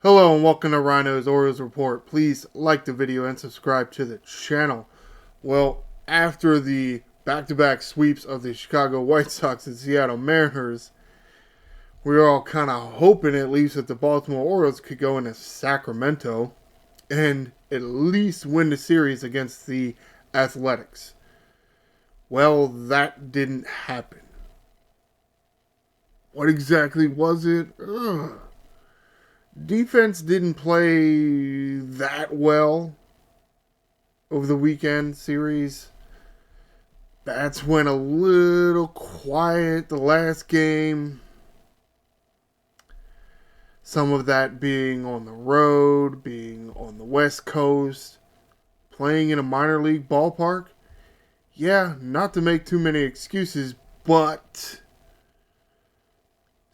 Hello and welcome to Ryno's Orioles Report. Please like the video and subscribe to the channel. Well, after the back-to-back sweeps of the Chicago White Sox and Seattle Mariners, we were all kind of hoping at least that the Baltimore Orioles could go into Sacramento and at least win the series against the Athletics. Well, that didn't happen. What exactly was it? Defense didn't play that well over the weekend series. Bats went a little quiet the last game. Some of that being on the road, being on the West Coast, playing in a minor league ballpark. Yeah, not to make too many excuses, but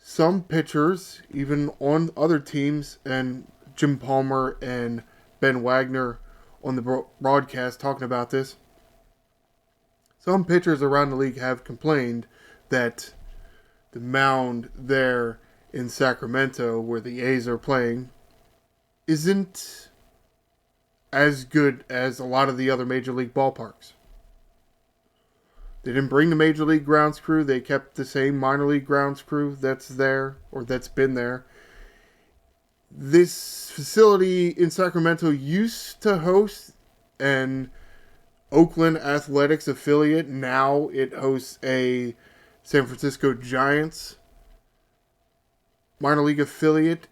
some pitchers, even on other teams, and Jim Palmer and Ben Wagner on the broadcast talking about this, some pitchers around the league have complained that the mound there in Sacramento, where the A's are playing, isn't as good as a lot of the other major league ballparks. They didn't bring the major league grounds crew. They kept the same minor league grounds crew that's there or that's been there. This facility in Sacramento used to host an Oakland Athletics affiliate. Now it hosts a San Francisco Giants minor league affiliate.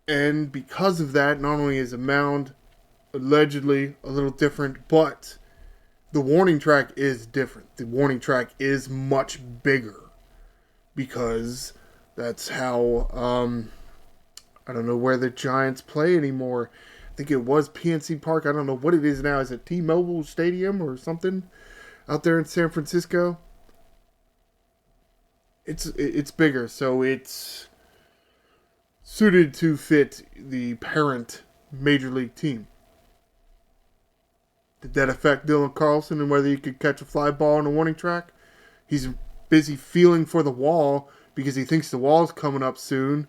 And because of that, not only is the mound allegedly a little different, but the warning track is different. The warning track is much bigger because that's how, I don't know where the Giants play anymore. I think it was PNC Park. I don't know what it is now. Is it T-Mobile Stadium or something out there in San Francisco? It's bigger, so it's suited to fit the parent major league team. Did that affect Dylan Carlson and whether he could catch a fly ball on a warning track? He's busy feeling for the wall because he thinks the wall's coming up soon.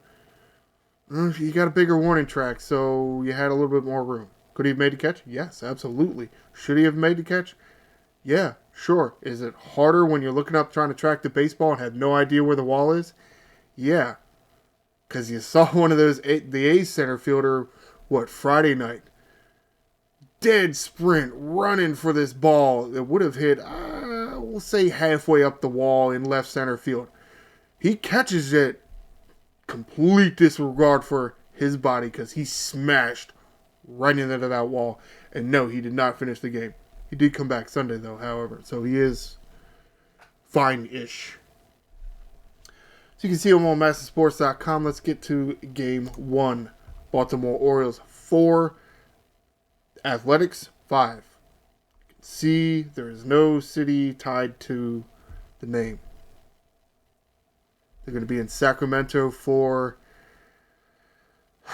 You got a bigger warning track, so you had a little bit more room. Could he have made the catch? Yes, absolutely. Should he have made the catch? Yeah, sure. Is it harder when you're looking up trying to track the baseball and have no idea where the wall is? Yeah, because you saw one of those, the A's center fielder, Friday night? Dead sprint running for this ball that would have hit, we'll say halfway up the wall in left center field. He catches it, complete disregard for his body because he smashed right into that wall. And no, he did not finish the game. He did come back Sunday though, however, so he is fine-ish. So you can see him on MasterSports.com. Let's get to game one. Baltimore Orioles 4. Athletics 5. You can see there is no city tied to the name. They're going to be in Sacramento for, I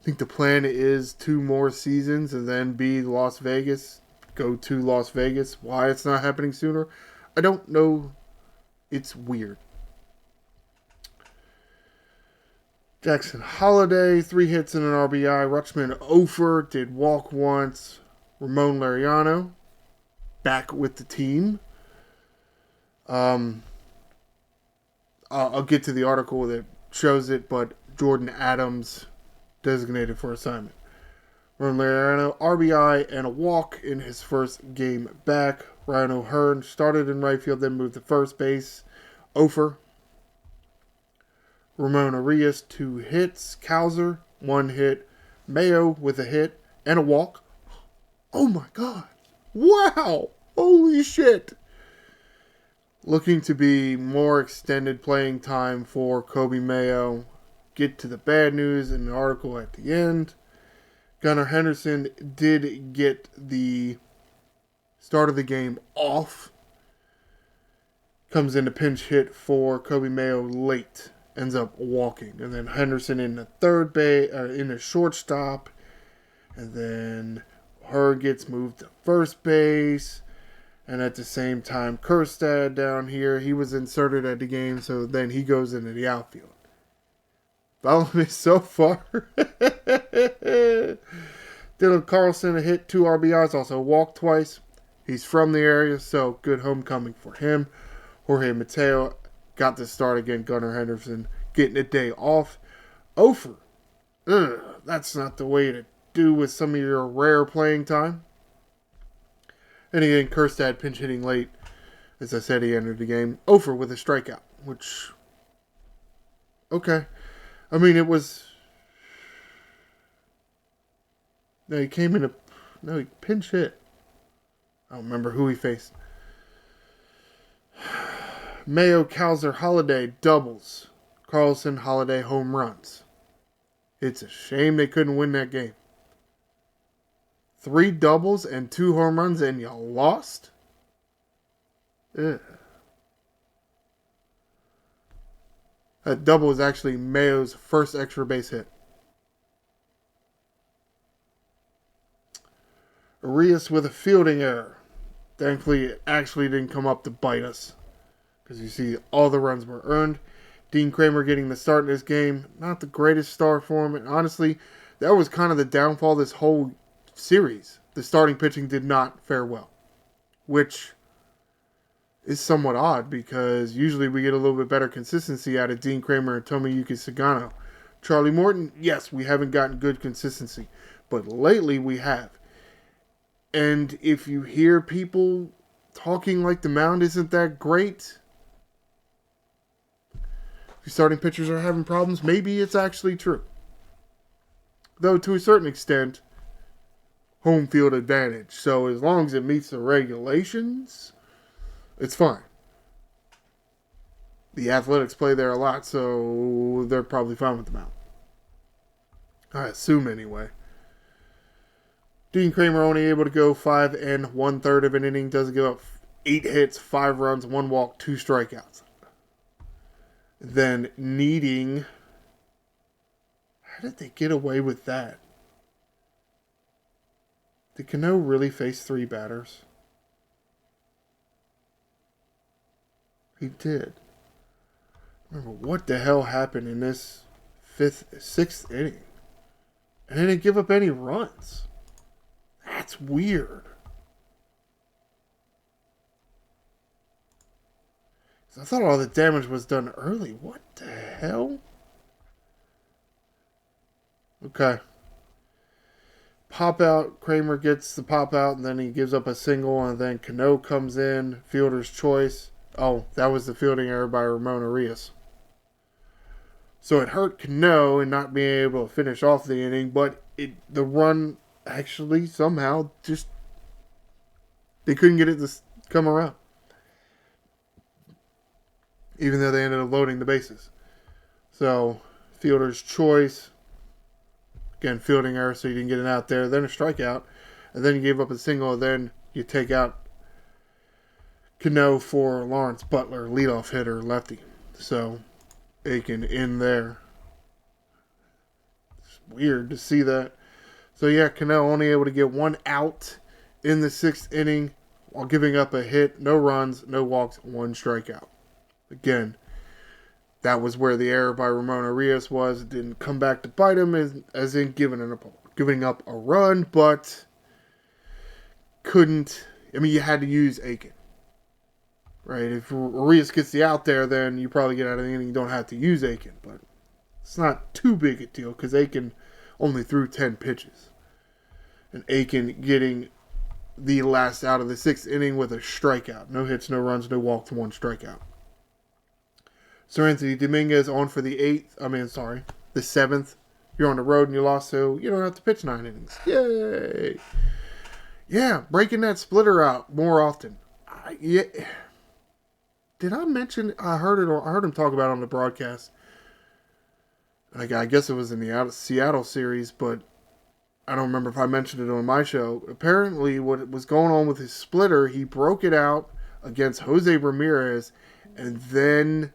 think the plan is 2 more seasons and then be Las Vegas. Go to Las Vegas. Why it's not happening sooner, I don't know. It's weird. Jackson Holiday, 3 hits and an RBI. Rutschman Ofer did walk once. Ramon Laureano back with the team. I'll get to the article that shows it, but Jordan Adams designated for assignment. Ramon Laureano, RBI and a walk in his first game back. Ryan O'Hearn started in right field, then moved to first base. Ofer. Ramon Arias, 2 hits. Cowser, 1 hit. Mayo with a hit and a walk. Oh my God. Wow. Holy shit. Looking to be more extended playing time for Kobe Mayo. Get to the bad news in the article at the end. Gunnar Henderson did get the start of the game off. Comes in a pinch hit for Kobe Mayo late. Ends up walking. And then Henderson in the third base, in the shortstop. And then Herr gets moved to first base. And at the same time, Kerstad down here, he was inserted at the game, so then he goes into the outfield. Bellamy so far. Dylan Carlson hit 2 RBIs, also walked twice. He's from the area, so good homecoming for him. Jorge Mateo got to start again. Gunnar Henderson getting a day off. Ofer. That's not the way to do with some of your rare playing time. And again, Kerstad pinch hitting late. As I said, he entered the game. Ofer with a strikeout, which... Okay. I mean, it was... No, he came in a... No, he pinch hit. I don't remember who he faced. Mayo, Kowser, Holiday, doubles. Carlson, Holiday, home runs. It's a shame they couldn't win that game. 3 doubles and 2 home runs and you lost? Ugh. That double was actually Mayo's first extra base hit. Arias with a fielding error. Thankfully, it actually didn't come up to bite us. Because you see, all the runs were earned. Dean Kramer getting the start in this game. Not the greatest start for him. And honestly, that was kind of the downfall of this whole series. The starting pitching did not fare well. Which is somewhat odd because usually we get a little bit better consistency out of Dean Kramer and Tomoyuki Sagano. Charlie Morton, yes, we haven't gotten good consistency. But lately we have. And if you hear people talking like the mound isn't that great, if your starting pitchers are having problems, maybe it's actually true. Though to a certain extent, home field advantage. So as long as it meets the regulations, it's fine. The Athletics play there a lot, so they're probably fine with the mound. I assume anyway. Dean Kramer only able to go 5 1/3 of an inning. Doesn't give up 8 hits, 5 runs, 1 walk, 2 strikeouts. Then needing... How did they get away with that? Did Cano really face 3 batters? He did. Remember what the hell happened in this 6th inning? And they didn't give up any runs. That's weird. I thought all the damage was done early. What the hell? Okay. Pop out. Kramer gets the pop out, and then he gives up a single, and then Cano comes in. Fielder's choice. Oh, that was the fielding error by Ramon Arias. So it hurt Cano in not being able to finish off the inning, but the run actually somehow just... They couldn't get it to come around. Even though they ended up loading the bases. So, fielder's choice. Again, fielding error, so you didn't get it out there. Then a strikeout. And then you gave up a single. And then you take out Cano for Lawrence Butler, leadoff hitter, lefty. So, Aiken in there. It's weird to see that. So, yeah, Cano only able to get 1 out in the 6th inning while giving up a hit. No runs, no walks, 1 strikeout. Again, that was where the error by Ramon Arias was. It didn't come back to bite him as in giving up a run, but couldn't. I mean, you had to use Aiken. Right? If Arias gets the out there, then you probably get out of the inning. You don't have to use Aiken, but it's not too big a deal because Aiken only threw 10 pitches. And Aiken getting the last out of the 6th inning with a strikeout. No hits, no runs, no walks, 1 strikeout. Sir Anthony Dominguez on for the 7th. You're on the road and you lost, so you don't have to pitch 9 innings. Yay! Yeah, breaking that splitter out more often. Did I mention? I heard him talk about it on the broadcast. I guess it was in the Seattle series, but I don't remember if I mentioned it on my show. Apparently, what was going on with his splitter, he broke it out against Jose Ramirez, and then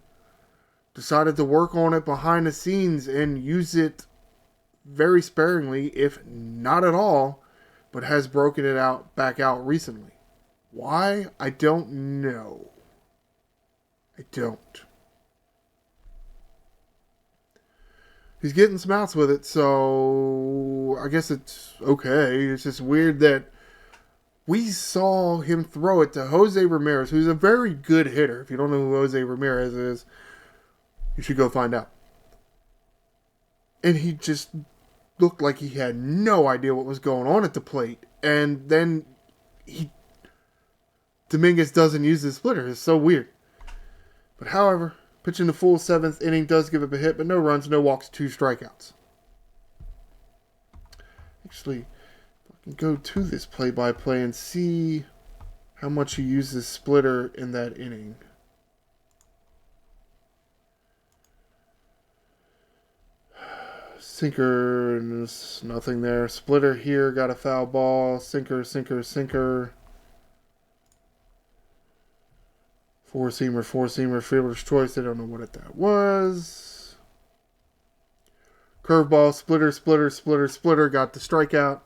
decided to work on it behind the scenes and use it very sparingly, if not at all, but has broken it back out recently. Why? I don't know. I don't. He's getting some outs with it, so I guess it's okay. It's just weird that we saw him throw it to Jose Ramirez, who's a very good hitter. If you don't know who Jose Ramirez is, you should go find out. And he just looked like he had no idea what was going on at the plate. And then Dominguez doesn't use his splitter. It's so weird. But however, pitching the full 7th inning does give up a hit, but no runs, no walks, 2 strikeouts. Actually, I can go to this play-by-play and see how much he used his splitter in that inning. Sinker, nothing there. Splitter here, got a foul ball. Sinker, sinker, sinker. Four-seamer, fielder's choice. They don't know what that was. Curveball, splitter. Got the strikeout.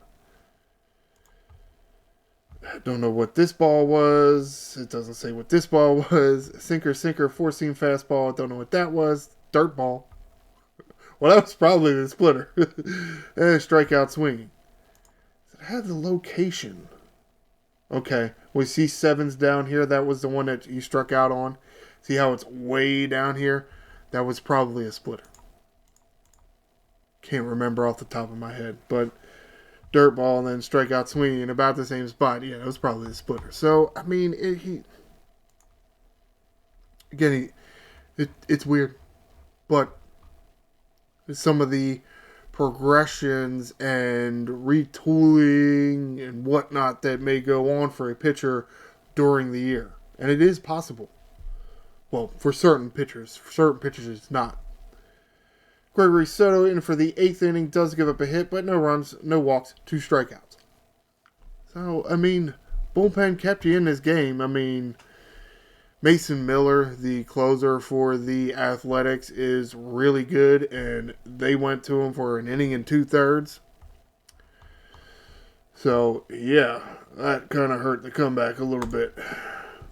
Don't know what this ball was. It doesn't say what this ball was. Sinker, four-seam fastball. Don't know what that was. Dirt ball. Well, that was probably the splitter. And strikeout swinging. Does it have the location? Okay. We see 7's down here. That was the one that he struck out on. See how it's way down here? That was probably a splitter. Can't remember off the top of my head. But dirt ball and then strikeout swinging in about the same spot. Yeah, it was probably the splitter. So, I mean, it's weird. But some of the progressions and retooling and whatnot that may go on for a pitcher during the year. And it is possible. Well, for certain pitchers. For certain pitchers, it's not. Gregory Soto in for the 8th inning does give up a hit, but no runs, no walks, 2 strikeouts. So, I mean, bullpen kept you in this game. I mean, Mason Miller, the closer for the Athletics, is really good, and they went to him for an inning and 2/3. So, yeah, that kind of hurt the comeback a little bit.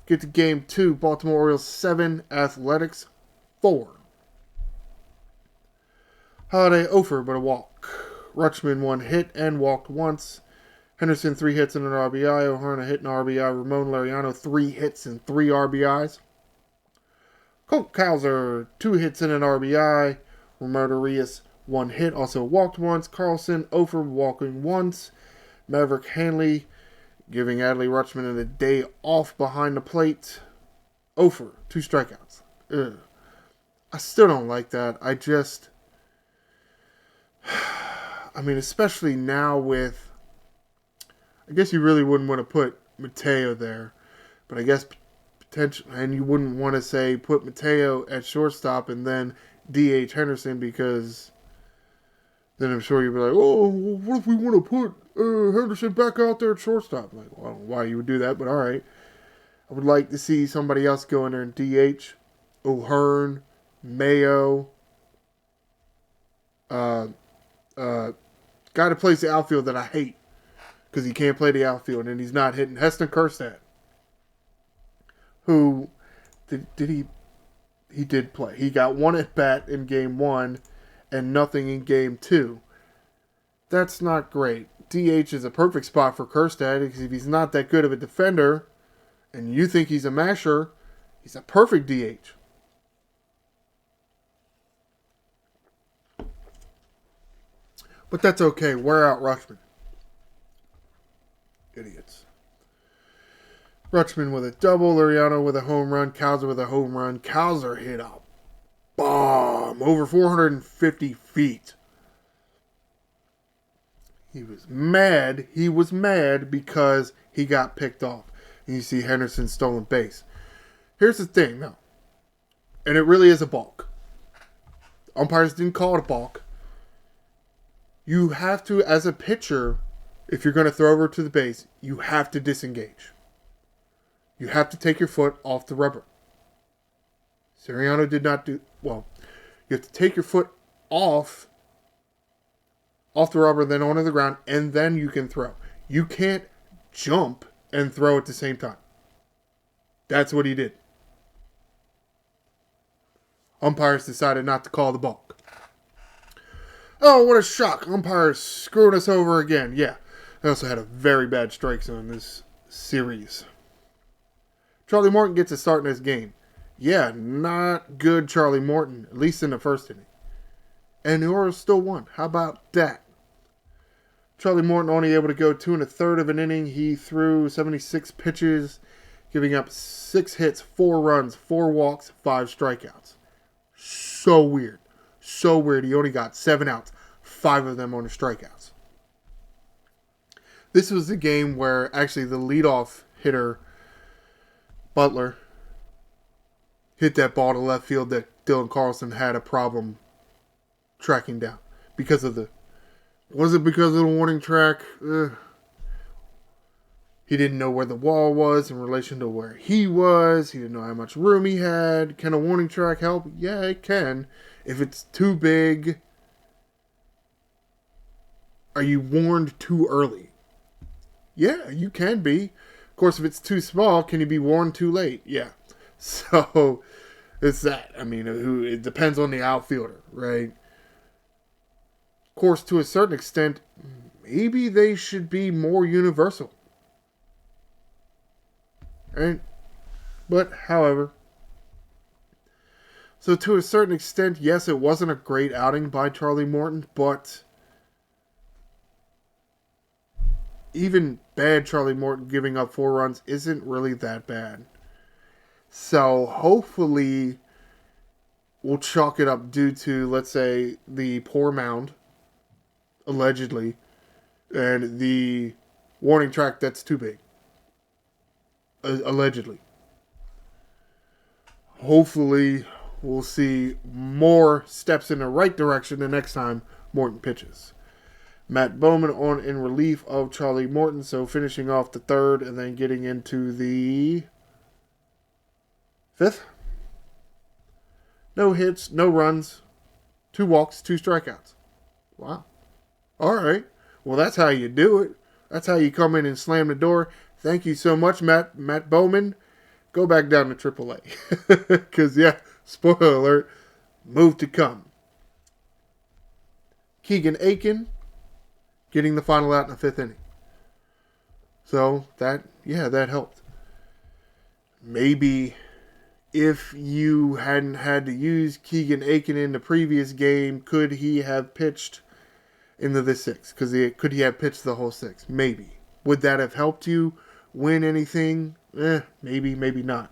Get to game 2, Baltimore Orioles 7, Athletics 4. Holiday 0 but a walk. Rutschman 1 hit and walked once. Henderson 3 hits and an RBI. O'Hearn a hit and RBI. Ramon Laureano 3 hits and 3 RBIs. Colt Kauser 2 hits and an RBI. Roberto Rios 1 hit, also walked once. Carlson 0 for walking once. Maverick Hanley giving Adley Rutschman a day off behind the plate. 0 for 2 strikeouts. Ugh. I still don't like that. I mean, especially now with, I guess you really wouldn't want to put Mateo there, but I guess potential, and you wouldn't want to say put Mateo at shortstop and then DH Henderson, because then I'm sure you'd be like, oh, well, what if we want to put Henderson back out there at shortstop? I'm like, well, I don't know why you would do that, but all right. I would like to see somebody else go in there and DH. O'Hearn, Mayo, guy that plays the outfield that I hate because he can't play the outfield and he's not hitting. Heston Kjerstad, who he did play. He got 1 at bat in game 1 and nothing in game 2. That's not great. DH is a perfect spot for Kjerstad because if he's not that good of a defender and you think he's a masher, he's a perfect DH. But that's okay. Wear out Rutschman. Idiots. Rutschman with a double. Laureano with a home run. Kauser with a home run. Kauser hit a bomb over 450 feet. He was mad. He was mad because he got picked off. And you see Henderson stolen base. Here's the thing, though. And it really is a balk. Umpires didn't call it a balk. You have to, as a pitcher, if you're going to throw over to the base, you have to disengage. You have to take your foot off the rubber. Sirianni did not do, well, you have to take your foot off the rubber, then onto the ground, and then you can throw. You can't jump and throw at the same time. That's what he did. Umpires decided not to call the balk. Oh, what a shock. Umpires screwing us over again. Yeah. I also had a very bad strike zone this series. Charlie Morton gets a start in this game. Yeah, not good Charlie Morton, at least in the first inning. And the Orioles still won. How about that? Charlie Morton only able to go 2 1/3 of an inning. He threw 76 pitches, giving up 6 hits, 4 runs, 4 walks, 5 strikeouts. So weird. So weird. He only got 7 outs, 5 of them on the strikeouts. This was the game where actually the leadoff hitter, Butler, hit that ball to left field that Dylan Carlson had a problem tracking down. Because of the... Was it because of the warning track? He didn't know where the wall was in relation to where he was. He didn't know how much room he had. Can a warning track help? Yeah, it can. If it's too big, are you warned too early? Yeah, you can be. Of course, if it's too small, can you be warned too late? Yeah. So, it's that. I mean, it depends on the outfielder, right? Of course, to a certain extent, maybe they should be more universal. Right? But, however, so to a certain extent, yes, it wasn't a great outing by Charlie Morton, but even bad Charlie Morton giving up 4 runs isn't really that bad. So, hopefully, we'll chalk it up due to, let's say, the poor mound, allegedly, and the warning track that's too big. Allegedly. Hopefully, we'll see more steps in the right direction the next time Morton pitches. Matt Bowman on in relief of Charlie Morton, so finishing off the third and then getting into the fifth. No hits, no runs, 2 walks, 2 strikeouts. Wow. All right. Well, that's how you do it. That's how you come in and slam the door. Thank you so much, Matt Bowman. Go back down to AAA. Because, yeah, spoiler alert, move to come. Keegan Aiken getting the final out in the 5th inning. So, that helped. Maybe if you hadn't had to use Keegan Aiken in the previous game, could he have pitched into the 6th? Could he have pitched the whole 6th? Maybe. Would that have helped you win anything? Maybe, maybe not.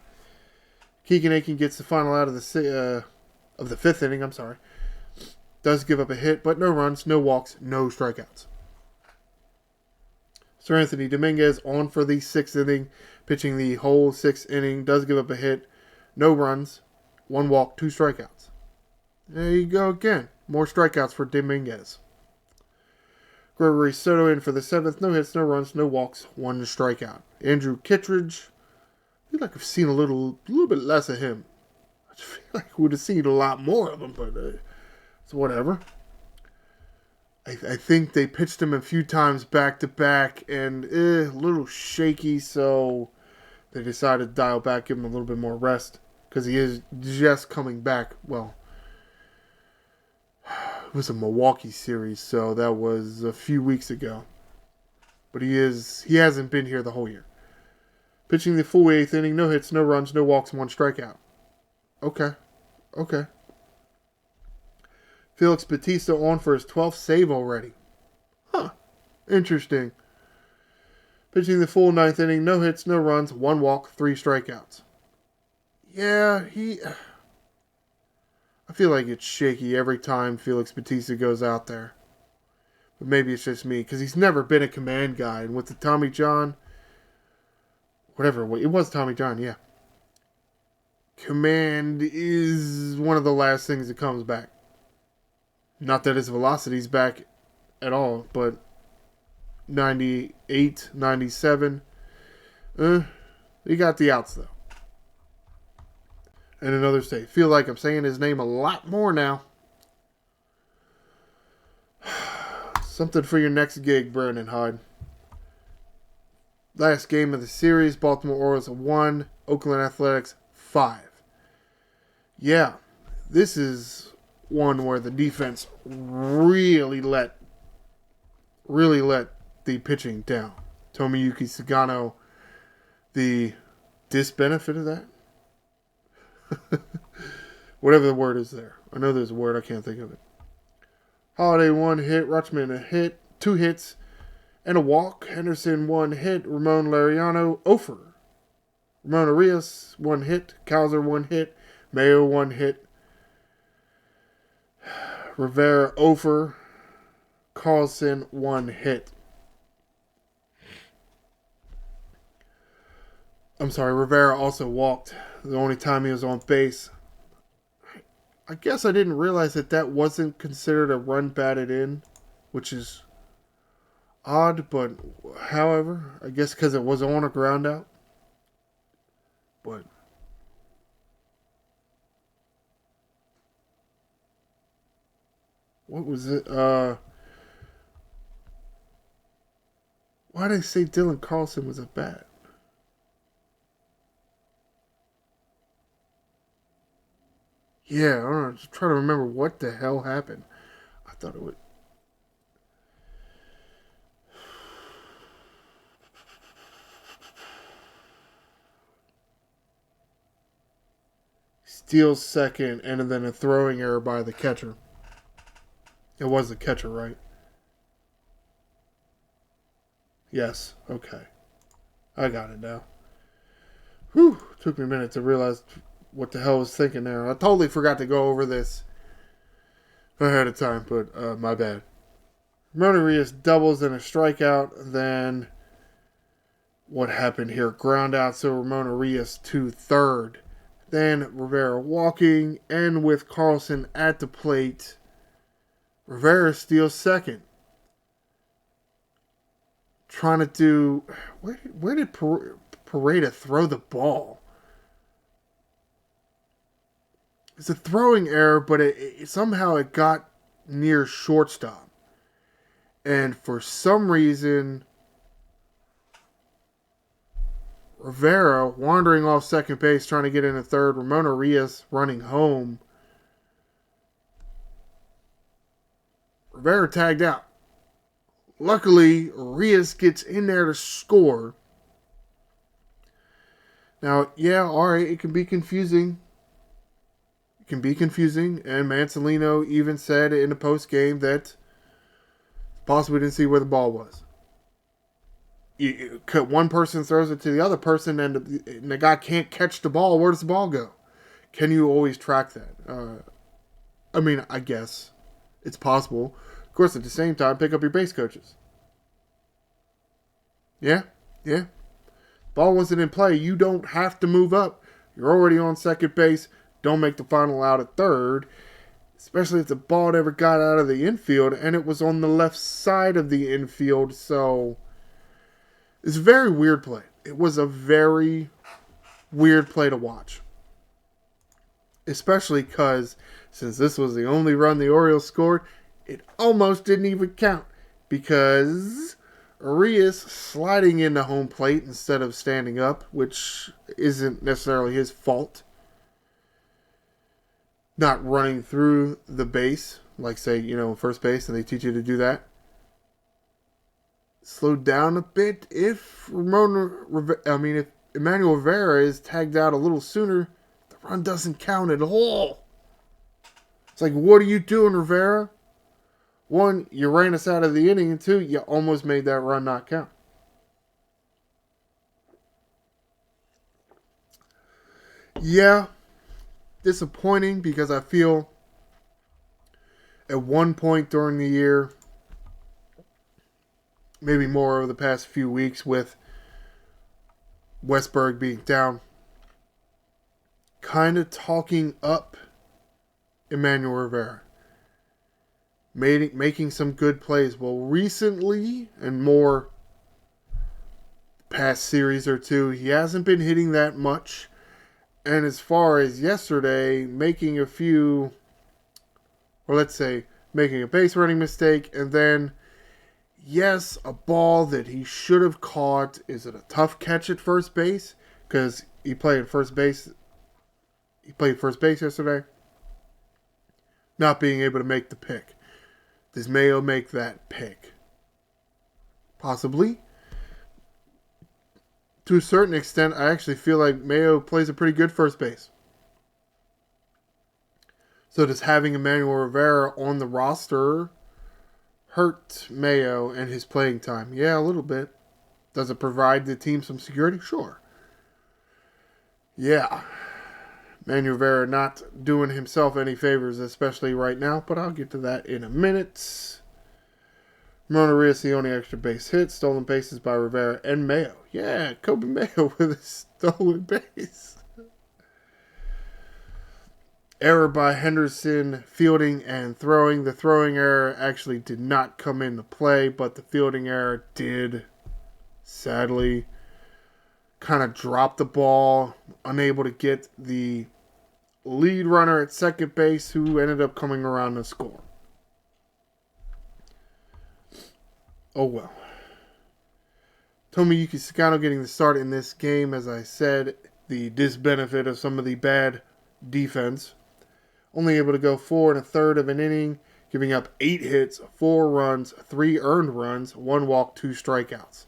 Keegan Aiken gets the final out of the 5th inning. Does give up a hit, but no runs, no walks, no strikeouts. Sir Anthony Dominguez on for the 6th inning, pitching the whole 6th inning. Does give up a hit, no runs, 1 walk, 2 strikeouts. There you go again. More strikeouts for Dominguez. Gregory Soto in for the 7th. No hits, no runs, no walks, 1 strikeout. Andrew Kittredge. I feel like I've seen a little bit less of him. I just feel like we would have seen a lot more of him, but it's whatever. I think they pitched him a few times back to back and a little shaky, so they decided to dial back, give him a little bit more rest because he is just coming back. Well, it was a Milwaukee series, so that was a few weeks ago. But he hasn't been here the whole year. Pitching the full 8th inning, no hits, no runs, no walks, 1 strikeout. Okay. Felix Bautista on for his 12th save already. Interesting. Pitching the full 9th inning, no hits, no runs, 1 walk, 3 strikeouts. Yeah, I feel like it's shaky every time Felix Bautista goes out there. But maybe it's just me, because he's never been a command guy. And with the Tommy John, whatever, it was Tommy John, yeah. Command is one of the last things that comes back. Not that his velocity's back at all, but 98, 97. He got the outs, though. And another state. Feel like I'm saying his name a lot more now. Something for your next gig, Brandon Hyde. Last game of the series, Baltimore Orioles 1, Oakland Athletics 5. Yeah, this is one where the defense really let the pitching down. Tomoyuki Sugano, the disbenefit of that? Whatever the word is there. I know there's a word, I can't think of it. Holiday 1 hit, Rutschman a hit, 2 hits, and a walk. Henderson 1 hit, Ramon Laureano 0. Ramon Arias 1 hit, Kowser 1 hit, Mayo 1 hit, Rivera 0. Carlson 1 hit. I'm sorry, Rivera also walked. The only time he was on base. I guess I didn't realize that wasn't considered a run batted in, which is odd, but however, I guess because it was on a ground out. But what was it? Why did they say Dylan Carlson was a bat? Yeah, I don't know. I'm just trying to remember what the hell happened. I thought it would. Steals second, and then a throwing error by the catcher. It was the catcher, right? Yes. Okay. I got it now. Whew. Took me a minute to realize what the hell I was thinking there. I totally forgot to go over this ahead of time, but my bad. Ramon Arias doubles and a strikeout. Then what happened here? Ground out, so Ramon Arias to third. Then Rivera walking, and with Carlson at the plate, Rivera steals second. Trying to do... Where did Pareda throw the ball? It's a throwing error, but somehow it got near shortstop. And for some reason, Rivera wandering off second base, trying to get into third. Ramon Arias running home. Rivera tagged out. Luckily, Arias gets in there to score. Now, yeah, alright, it can be confusing. And Mansolino even said in the post game that possibly didn't see where the ball was. One person throws it to the other person, and the guy can't catch the ball. Where does the ball go? Can you always track that? I guess it's possible. Of course, at the same time, pick up your base coaches. Yeah. Ball wasn't in play. You don't have to move up. You're already on second base. Don't make the final out at third, especially if the ball never got out of the infield, and it was on the left side of the infield, so it's a very weird play. It was a very weird play to watch, especially because since this was the only run the Orioles scored, it almost didn't even count because Arias sliding into home plate instead of standing up, which isn't necessarily his fault. Not running through the base, like say, first base, and they teach you to do that. Slowed down a bit. If Emmanuel Rivera is tagged out a little sooner, the run doesn't count at all. It's like, what are you doing, Rivera? One, you ran us out of the inning, and two, you almost made that run not count. Yeah. Disappointing because I feel at one point during the year, maybe more over the past few weeks with Westberg being down, kind of talking up Emmanuel Rivera, making some good plays. Well, recently and more past series or two, he hasn't been hitting that much. And as far as yesterday, making a few, or let's say, making a base running mistake, and then, yes, a ball that he should have caught. Is it a tough catch at first base? Because he played first base yesterday. not being able to make the pick. Does Mayo make that pick? Possibly. To a certain extent, I actually feel like Mayo plays a pretty good first base. So does having Emmanuel Rivera on the roster hurt Mayo and his playing time? Yeah, a little bit. Does it provide the team some security? Sure. Yeah. Emmanuel Rivera not doing himself any favors, especially right now, but I'll get to that in a minute. Ramon Urias, the only extra base hit. Stolen bases by Rivera and Mayo. Yeah, Kobe Mayo with a stolen base. Error by Henderson, fielding and throwing. The throwing error actually did not come into play, but the fielding error did, sadly. Kind of dropped the ball, unable to get the lead runner at second base, who ended up coming around to score. Oh well. Tomoyuki Sakano getting the start in this game, as I said, the disbenefit of some of the bad defense. Only able to go 4 1/3 of an inning, giving up 8 hits, 4 runs, 3 earned runs, 1 walk, 2 strikeouts.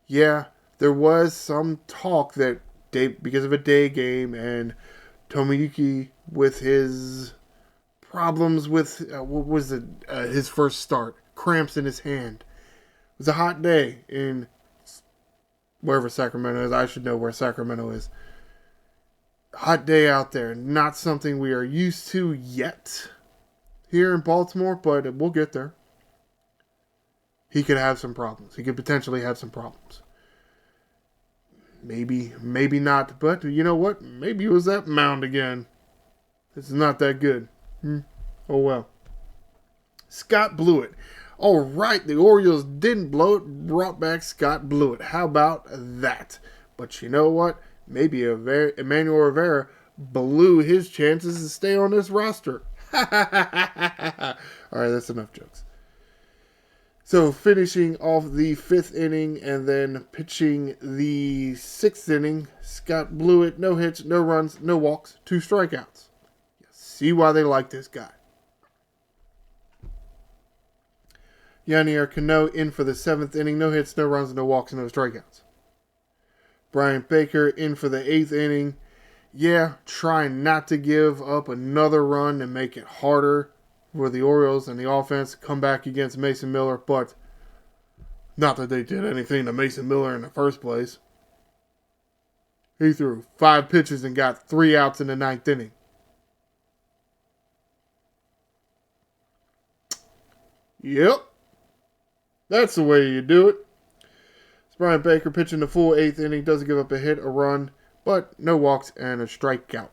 Yeah, there was some talk that because of a day game and Tomoyuki with his problems with, his first start, cramps in his hand. It was a hot day in wherever Sacramento is. I should know where Sacramento is. Hot day out there. Not something we are used to yet here in Baltimore, but we'll get there. He could have some problems. He could potentially have some problems. Maybe not, but you know what? Maybe it was that mound again. This is not that good. Oh well. Scott Blewett. All right, the Orioles didn't blow it, brought back Scott Blewett. How about that? But you know what? Maybe Emmanuel Rivera blew his chances to stay on this roster. All right, that's enough jokes. So finishing off the 5th inning and then pitching the 6th inning, Scott Blewett, no hits, no runs, no walks, 2 strikeouts. You see why they like this guy. Yanier Cano in for the 7th inning, no hits, no runs, no walks, no strikeouts. Brian Baker in for the 8th inning. Yeah, trying not to give up another run and make it harder for the Orioles and the offense to come back against Mason Miller, but not that they did anything to Mason Miller in the first place. He threw 5 pitches and got 3 outs in the 9th inning. Yep. That's the way you do it. It's Brian Baker pitching the full 8th inning. Doesn't give up a hit, a run, but no walks and a strikeout.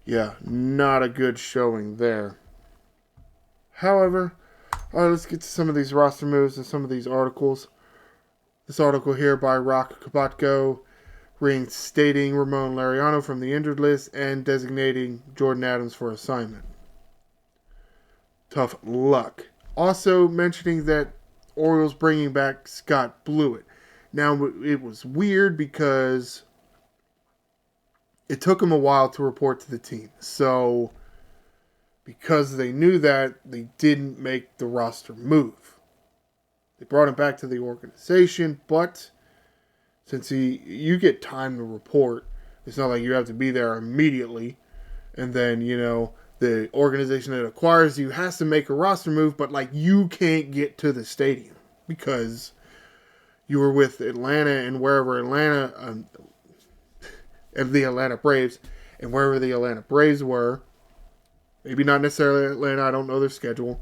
Yeah, not a good showing there. However, all right, let's get to some of these roster moves and some of these articles. This article here by Rock Kabatko reinstating Ramon Laureano from the injured list and designating Jordan Adams for assignment. Tough luck. Also mentioning that Orioles bringing back Scott Blewett. Now, it was weird because it took him a while to report to the team. So, because they knew that, they didn't make the roster move. They brought him back to the organization, but since you get time to report, it's not like you have to be there immediately. And then, the organization that acquires you has to make a roster move, but you can't get to the stadium because you were with Atlanta and wherever and the Atlanta Braves, and wherever the Atlanta Braves were, maybe not necessarily Atlanta, I don't know their schedule,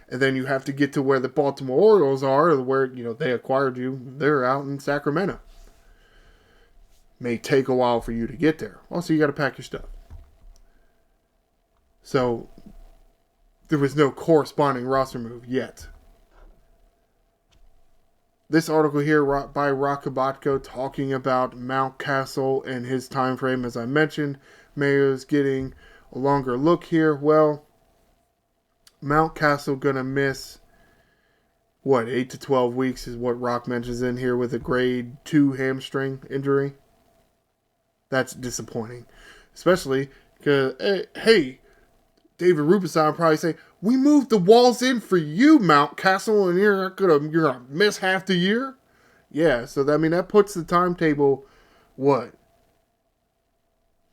and then you have to get to where the Baltimore Orioles are, or where they acquired you. They're out in Sacramento. May take a while for you to get there. Also, you got to pack your stuff. So, there was no corresponding roster move yet. This article here by Rockabatko talking about Mountcastle and his time frame. As I mentioned, Mayo's getting a longer look here. Well, Mountcastle going to miss, 8 to 12 weeks is what Rock mentions in here with a grade 2 hamstring injury. That's disappointing. Especially because, hey, David Rubinstein would probably say, "We moved the walls in for you, Mountcastle, and you're gonna miss half the year." Yeah, so that puts the timetable, what,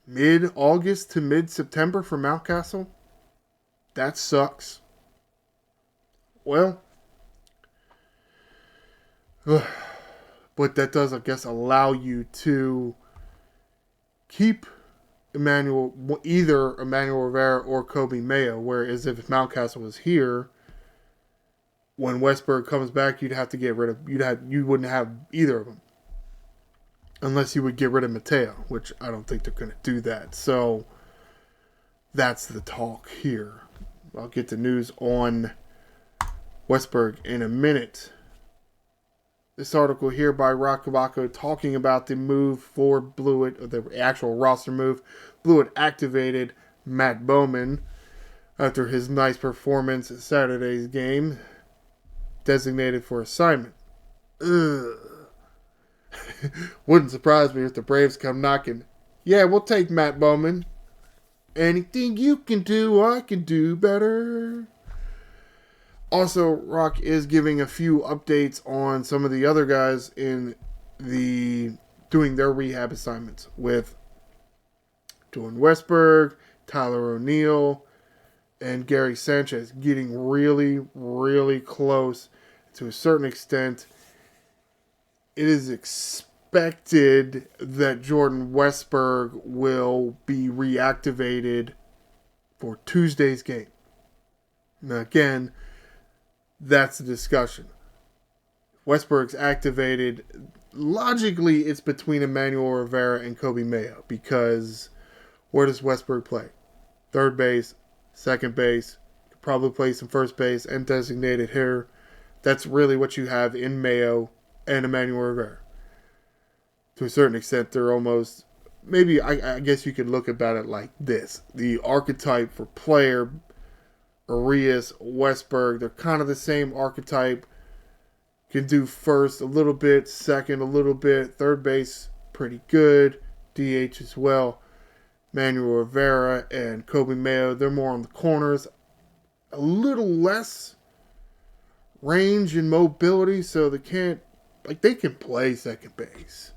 mid-August to mid-September for Mountcastle? That sucks. Well, but that does, I guess, allow you to keep either Emmanuel Rivera or Kobe Mayo, whereas if Mountcastle was here, when Westberg comes back, you'd have to get rid of, you wouldn't have either of them. Unless you would get rid of Mateo, which I don't think they're going to do that. So, that's the talk here. I'll get the news on Westberg in a minute. This article here by Rockabako talking about the move for Blewett, or the actual roster move. Blewett activated Matt Bowman after his nice performance at Saturday's game, designated for assignment. Wouldn't surprise me if the Braves come knocking. Yeah, we'll take Matt Bowman. Anything you can do, I can do better. Also, Rock is giving a few updates on some of the other guys in doing their rehab assignments, with Jordan Westberg, Tyler O'Neill, and Gary Sanchez getting really, really close. To a certain extent, it is expected that Jordan Westberg will be reactivated for Tuesday's game. Now, again, that's the discussion. Westberg's activated. Logically, it's between Emmanuel Rivera and Kobe Mayo, because where does Westberg play? Third base, second base, could probably play some first base and designated hitter. That's really what you have in Mayo and Emmanuel Rivera. To a certain extent, they're almost, maybe, I guess you could look about it like this. The archetype for player, Arias, Westberg, they're kind of the same archetype. Can do first a little bit, second a little bit, third base pretty good, DH as well. Manuel Rivera and Kobe Mayo, they're more on the corners, a little less range and mobility, so they can play second base.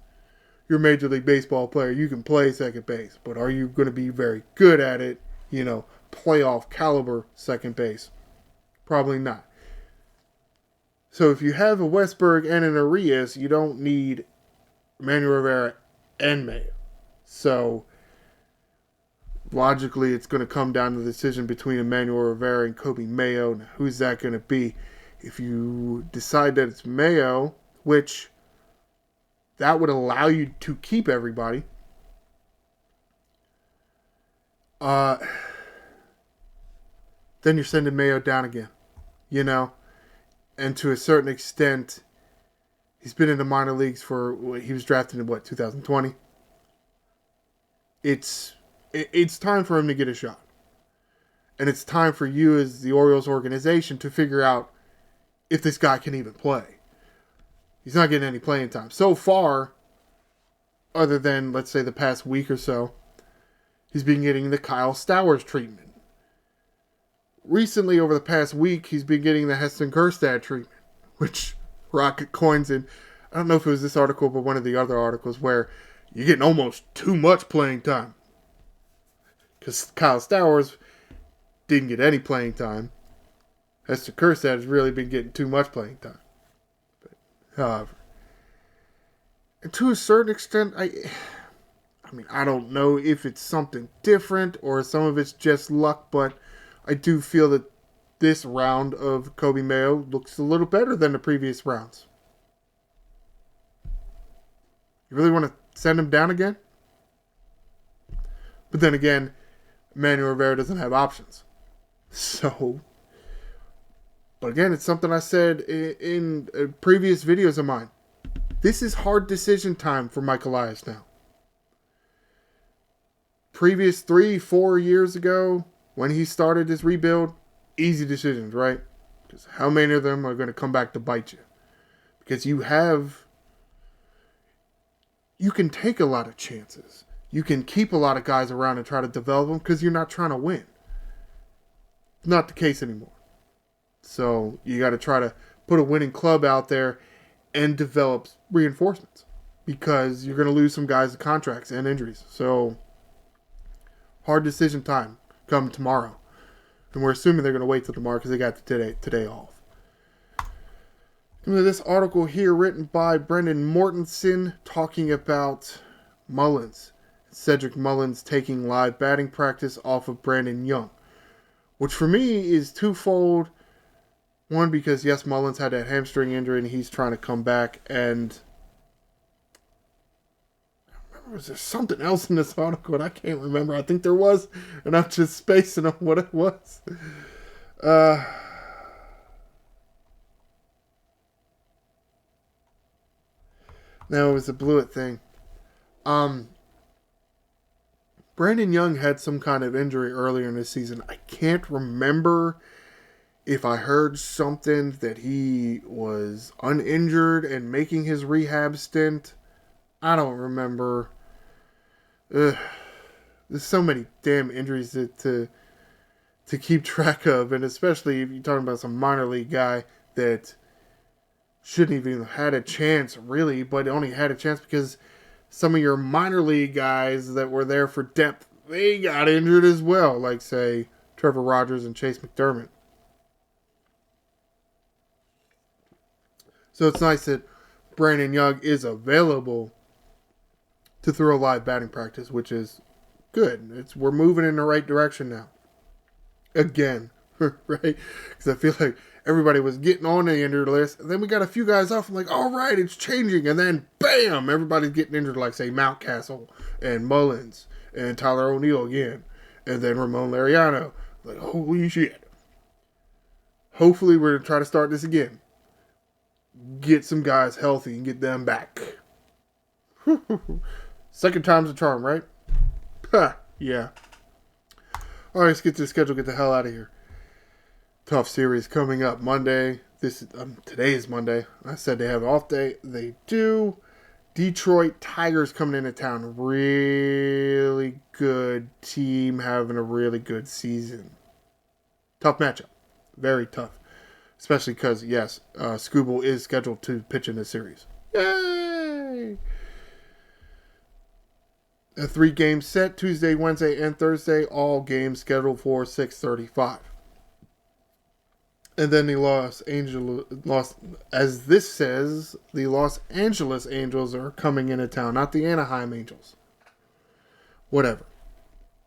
You're a Major League Baseball player, you can play second base, but are you going to be very good at it? Playoff caliber second base? Probably not. So if you have a Westberg and an Arias, you don't need Manuel Rivera and Mayo. So logically, it's going to come down to the decision between Emmanuel Rivera and Kobe Mayo. Now, who's that going to be? If you decide that it's Mayo, which that would allow you to keep everybody, then you're sending Mayo down again, And to a certain extent, he's been in the minor leagues he was drafted in 2020? It's time for him to get a shot. And it's time for you as the Orioles organization to figure out if this guy can even play. He's not getting any playing time. So far, other than, let's say, the past week or so, he's been getting the Kyle Stowers treatment. Recently, over the past week, he's been getting the Heston Kjerstad treatment, which Rocket coins in. I don't know if it was this article, but one of the other articles, where you're getting almost too much playing time. Because Kyle Stowers didn't get any playing time. Heston Kjerstad has really been getting too much playing time. But, however, and to a certain extent, I don't know if it's something different or some of it's just luck, but I do feel that this round of Kobe Mayo looks a little better than the previous rounds. You really want to send him down again? But then again, Emmanuel Rivera doesn't have options. So, but again, it's something I said in previous videos of mine. This is hard decision time for Mike Elias now. Previous 3-4 years ago, when he started this rebuild, easy decisions, right? Because how many of them are going to come back to bite you? Because you can take a lot of chances. You can keep a lot of guys around and try to develop them because you're not trying to win. not the case anymore. So you got to try to put a winning club out there and develop reinforcements, because you're going to lose some guys to contracts and injuries. So hard decision time come tomorrow. And we're assuming they're going to wait till tomorrow because they got today off. This article here written by Brendan Mortensen talking about Mullins. Cedric Mullins taking live batting practice off of Brandon Young, which for me is twofold. One, because yes, Mullins had that hamstring injury and he's trying to come back, and was there something else in this article and I can't remember. I think there was, and I'm just spacing on what it was. No, it was the Blewett thing. Brandon Young had some kind of injury earlier in the season. I can't remember if I heard something that he was uninjured and making his rehab stint. I don't remember. There's so many damn injuries to keep track of, and especially if you're talking about some minor league guy that shouldn't even have had a chance, really, but only had a chance because some of your minor league guys that were there for depth, they got injured as well, like, say, Trevor Rogers and Chase McDermott. So it's nice that Brandon Young is available to throw live batting practice, which is good. We're moving in the right direction now. Again, right? Because I feel like everybody was getting on the injured list, and then we got a few guys off. I'm like, all right, it's changing, and then bam, everybody's getting injured, like, say, Mountcastle and Mullins and Tyler O'Neill again, and then Ramon Laureano. Like, holy shit. Hopefully we're going to try to start this again. Get some guys healthy and get them back. Second time's a charm, right? Yeah. All right, let's get to the schedule. Get the hell out of here. Tough series coming up Monday. Today is Monday. I said they have an off day. They do. Detroit Tigers coming into town. Really good team, having a really good season. Tough matchup. Very tough. Especially because, yes, Skubal is scheduled to pitch in this series. Yay! A 3-game set, Tuesday, Wednesday, and Thursday. All games scheduled for 6:35. And then the Los Angeles Angels are coming into town, not the Anaheim Angels. Whatever.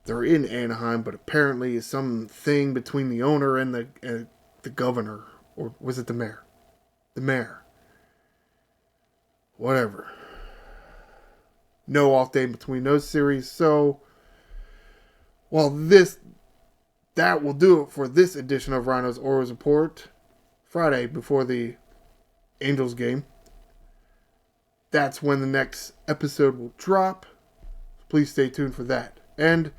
They're in Anaheim, but apparently it's something between the owner and the governor. Or was it the mayor? The mayor. Whatever. No off day between those series. So, well, that will do it for this edition of Ryno's Orioles Report. Friday before the Angels game. That's when the next episode will drop. Please stay tuned for that. And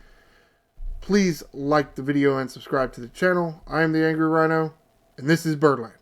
please like the video and subscribe to the channel. I am the Angry Ryno, and this is Birdland.